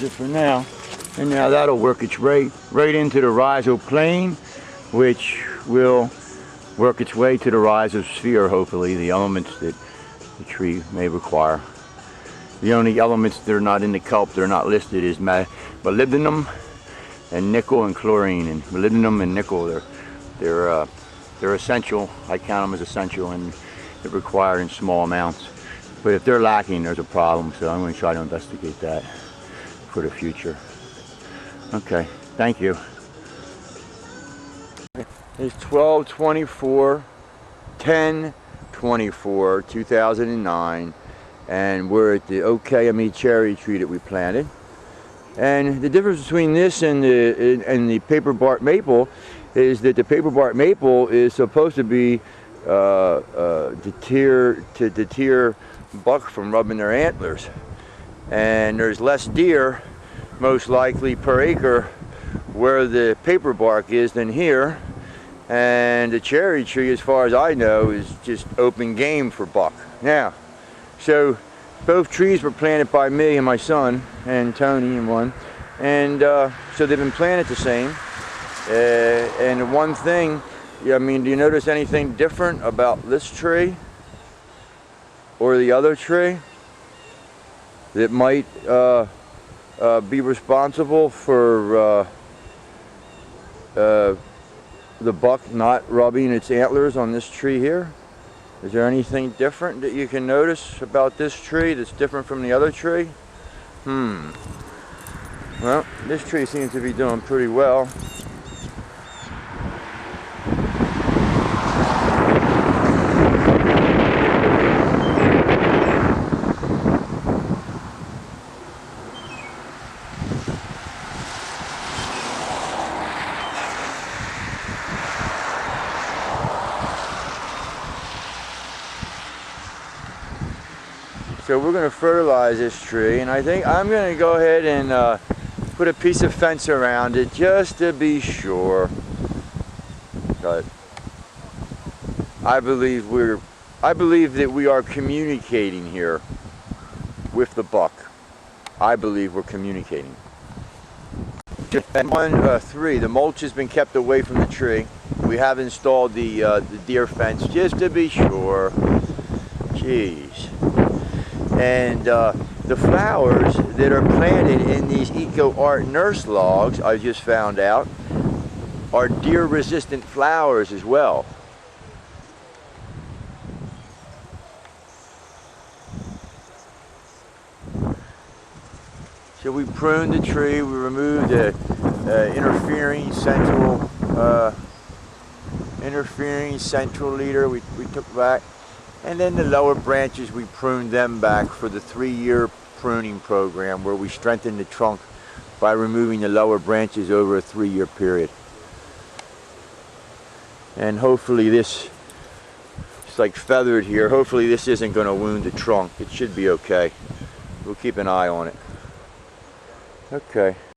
for now. And now that'll work its way right into the rhizoplane, which will work its way to the rhizosphere, hopefully, the elements that the tree may require. The only elements that are not in the kelp, they're not listed, is molybdenum and nickel and chlorine. And molybdenum and nickel, they're essential. I count them as essential, and they're required in small amounts. But if they're lacking, there's a problem. So I'm going to try to investigate that for the future. Okay, thank you. It's 12/24/10/24/2009, and we're at the Okayami cherry tree that we planted. And the difference between this and the paper bark maple is that the paper bark maple is supposed to be to deter buck from rubbing their antlers, and there's less deer most likely per acre where the paper bark is than here. And the cherry tree, as far as I know, is just open game for buck. Now, so both trees were planted by me and my son and Tony and one, and so they've been planted the same. And one thing, I mean, do you notice anything different about this tree or the other tree that might be responsible for the buck not rubbing its antlers on this tree here? Is there anything different that you can notice about this tree that's different from the other tree? Well, this tree seems to be doing pretty well. So we're going to fertilize this tree, and I think I'm going to go ahead and put a piece of fence around it just to be sure. But I believe that we are communicating here with the buck. I believe we're communicating. And 3, the mulch has been kept away from the tree. We have installed the deer fence just to be sure. Jeez. And the flowers that are planted in these Ecoart nurse logs, I just found out, are deer resistant flowers as well. So we pruned the tree, we removed the interfering central leader, we took back. And then the lower branches, we pruned them back for the 3-year pruning program, where we strengthen the trunk by removing the lower branches over a 3-year period. And hopefully this, it's like feathered here, hopefully this isn't going to wound the trunk. It should be okay. We'll keep an eye on it. Okay.